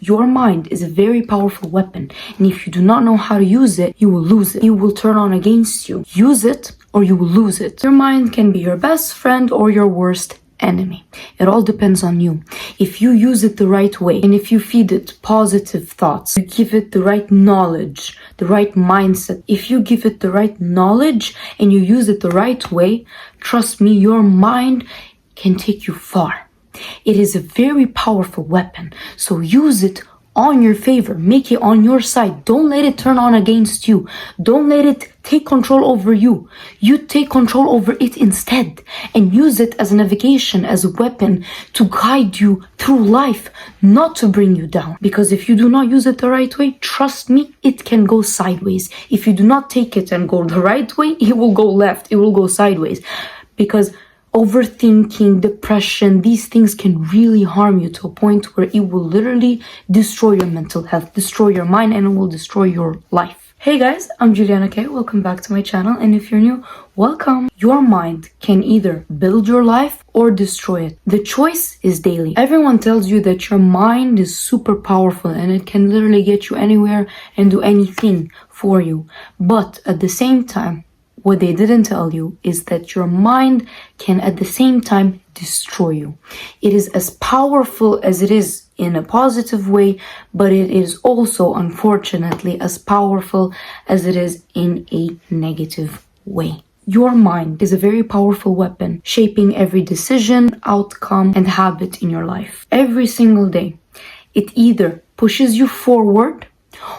Your mind is a very powerful weapon, and if you do not know how to use it, you will lose it. It will turn on against you. Use it or you will lose it. Your mind can be your best friend or your worst enemy. It all depends on you. If you use it the right way, and if you feed it positive thoughts, you give it the right knowledge, the right mindset. If you give it the right knowledge and you use it the right way, trust me, your mind can take you far. It is a very powerful weapon, so use it on your favor. Make it on your side. Don't let it turn on against you. Don't let it take control over you. You take control over it instead, and use it as a navigation, as a weapon to guide you through life, not to bring you down. Because if you do not use it the right way, trust me, it can go sideways. If you do not take it and go the right way, it will go left. It will go sideways. Because overthinking, depression, these things can really harm you to a point where it will literally destroy your mental health, destroy your mind, and it will destroy your life. Hey guys, I'm Juliana K. Welcome back to my channel, and if you're new, welcome. Your mind can either build your life or destroy it. The choice is daily. Everyone tells you that your mind is super powerful and it can literally get you anywhere and do anything for you. But at the same time, what they didn't tell you is that your mind can at the same time destroy you. It is as powerful as it is in a positive way, but it is also, unfortunately, as powerful as it is in a negative way. Your mind is a very powerful weapon, shaping every decision, outcome, and habit in your life. Every single day, it either pushes you forward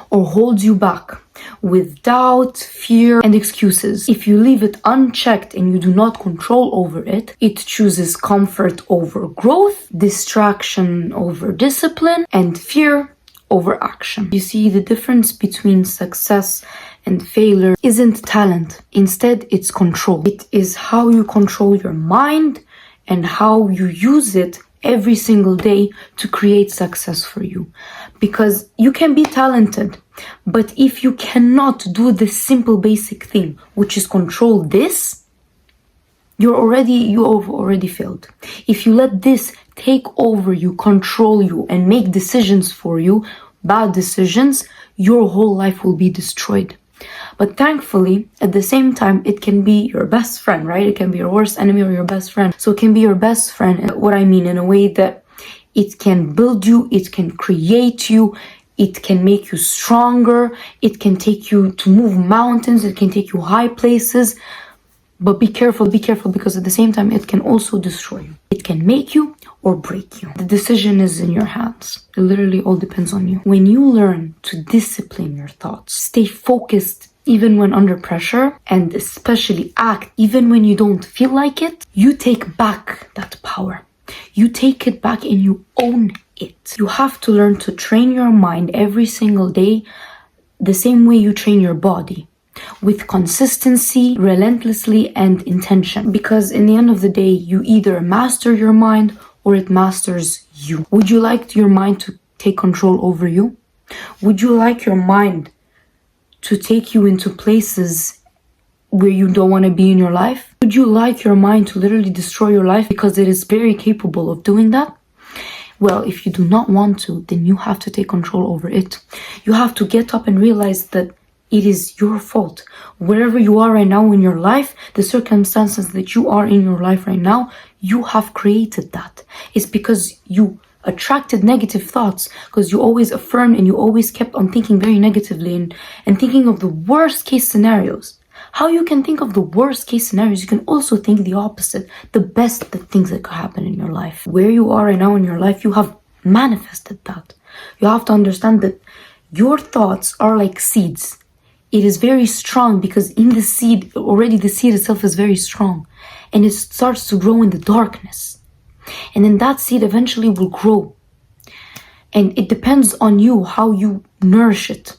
or holds you back with doubt, fear, and excuses. If you leave it unchecked and you do not control over it, it chooses comfort over growth, distraction over discipline, and fear over action. You see, the difference between success and failure isn't talent. Instead, it's control. It is how you control your mind and how you use it every single day to create success for you. Because you can be talented, but if you cannot do the simple basic thing, which is control this, you have already failed. If you let this take over you, control you, and make decisions for you, bad decisions, your whole life will be destroyed. But thankfully, at the same time, it can be your best friend, right? It can be your worst enemy or your best friend. So it can be your best friend, what I mean, in a way that it can build you, it can create you, it can make you stronger, it can take you to move mountains, it can take you high places. But be careful, because at the same time, it can also destroy you. It can make you or break you. The decision is in your hands. It literally all depends on you. When you learn to discipline your thoughts, stay focused even when under pressure, and especially act even when you don't feel like it, you take back that power. You take it back and you own it. You have to learn to train your mind every single day the same way you train your body, with consistency, relentlessly, and intention. Because in the end of the day, you either master your mind or it masters you. Would you like your mind to take control over you? Would you like your mind to take you into places where you don't want to be in your life? Would you like your mind to literally destroy your life because it is very capable of doing that? Well, if you do not want to, then you have to take control over it. You have to get up and realize that it is your fault. Wherever you are right now in your life, the circumstances that you are in your life right now, you have created that. It's because you attracted negative thoughts, because you always affirmed and you always kept on thinking very negatively and thinking of the worst case scenarios. How you can think of the worst case scenarios, you can also think the opposite, the best the things that could happen in your life. Where you are right now in your life, you have manifested that. You have to understand that your thoughts are like seeds. It is very strong because in the seed, already the seed itself is very strong, and it starts to grow in the darkness. And then that seed eventually will grow. And it depends on you how you nourish it.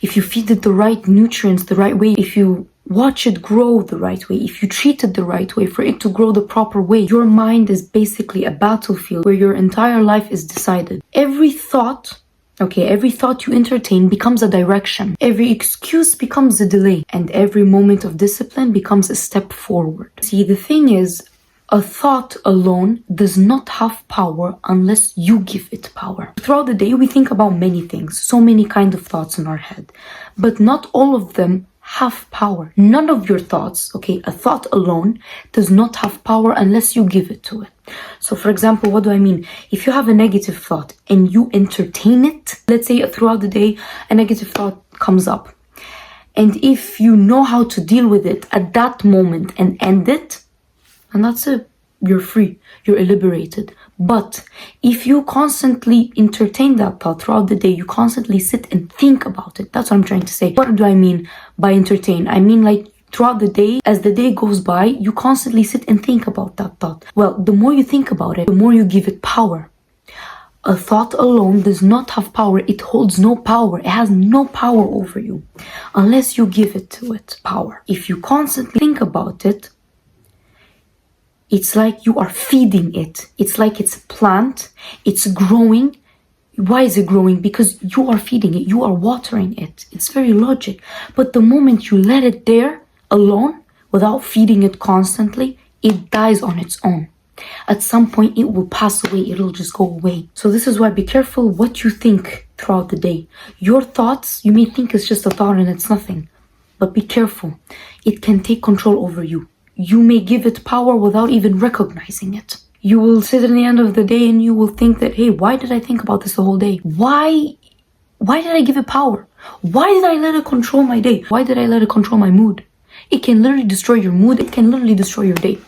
If you feed it the right nutrients the right way, if you watch it grow the right way, if you treat it the right way for it to grow the proper way, your mind is basically a battlefield where your entire life is decided. Every thought you entertain becomes a direction. Every excuse becomes a delay. And every moment of discipline becomes a step forward. See, the thing is, A thought alone does not have power unless you give it power. Throughout the day, we think about many things, so many kind of thoughts in our head, but not all of them have power. None of your thoughts, okay, a thought alone does not have power unless you give it to it. So for example, what do I mean? If you have a negative thought and you entertain it, let's say throughout the day, a negative thought comes up. And if you know how to deal with it at that moment and end it, and that's it. You're free. You're liberated. But if you constantly entertain that thought throughout the day, you constantly sit and think about it. That's what I'm trying to say. What do I mean by entertain? I mean like throughout the day, as the day goes by, you constantly sit and think about that thought. Well, the more you think about it, the more you give it power. A thought alone does not have power. It holds no power. It has no power over you unless you give it to it power. If you constantly think about it, it's like you are feeding it. It's like it's a plant. It's growing. Why is it growing? Because you are feeding it. You are watering it. It's very logic. But the moment you let it there alone, without feeding it constantly, it dies on its own. At some point, it will pass away. It'll just go away. So this is why be careful what you think throughout the day. Your thoughts, you may think it's just a thought and it's nothing. But be careful. It can take control over you. You may give it power without even recognizing it. You will sit at the end of the day and you will think that, hey, why did I think about this the whole day? Why did I give it power? Why did I let it control my day? Why did I let it control my mood? It can literally destroy your mood. It can literally destroy your day.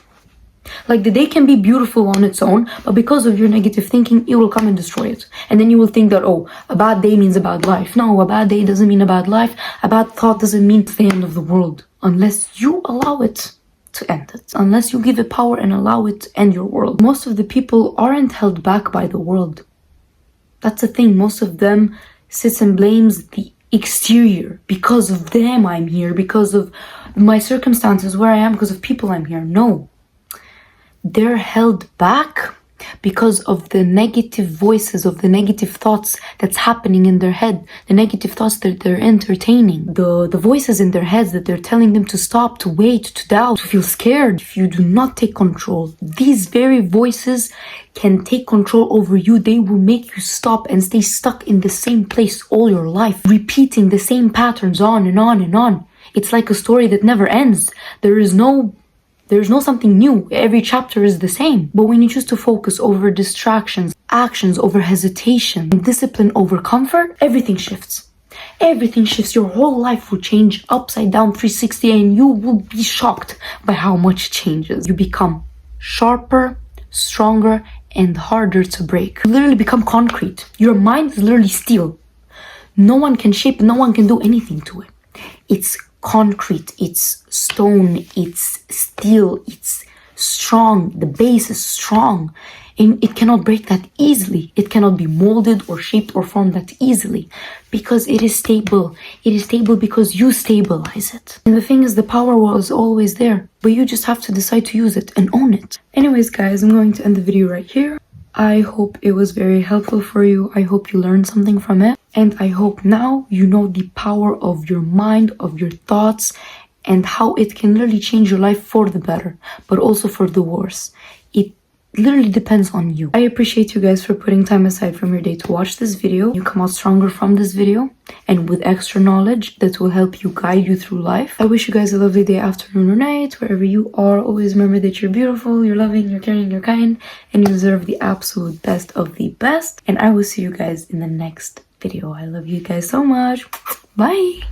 Like the day can be beautiful on its own, but because of your negative thinking, it will come and destroy it. And then you will think that, oh, a bad day means a bad life. No, a bad day doesn't mean a bad life. A bad thought doesn't mean it's the end of the world. Unless you allow it to end it. Unless you give it power and allow it to end your world. Most of the people aren't held back by the world. That's the thing. Most of them sits and blames the exterior. Because of them I'm here. Because of my circumstances, where I am, because of people I'm here. No. They're held back because of the negative voices, of the negative thoughts that's happening in their head, the negative thoughts that they're entertaining, the voices in their heads that they're telling them to stop, to wait, to doubt, to feel scared. If you do not take control, these very voices can take control over you. They will make you stop and stay stuck in the same place all your life, repeating the same patterns on and on and on. It's like a story that never ends. There's no something new. Every chapter is the same. But when you choose to focus over distractions, actions over hesitation, discipline over comfort, everything shifts. Everything shifts. Your whole life will change upside down 360 and you will be shocked by how much changes. You become sharper, stronger, and harder to break. You literally become concrete. Your mind is literally steel. No one can shape, no one can do anything to it. It's concrete, it's stone, it's steel, it's strong, the base is strong, and it cannot break that easily. It cannot be molded or shaped or formed that easily because it is stable. It is stable because you stabilize it. And the thing is, the power was always there, but you just have to decide to use it and own it. Anyways, guys, I'm going to end the video right here. I hope it was very helpful for you. I hope you learned something from it. And I hope now you know the power of your mind, of your thoughts, and how it can literally change your life for the better, but also for the worse. It literally depends on you. I appreciate you guys for putting time aside from your day to watch this video. You come out stronger from this video and with extra knowledge that will help you guide you through life. I wish you guys a lovely day, afternoon, or night, wherever you are. Always remember that you're beautiful, you're loving, you're caring, you're kind, and you deserve the absolute best of the best. And I will see you guys in the next video. I love you guys so much. Bye.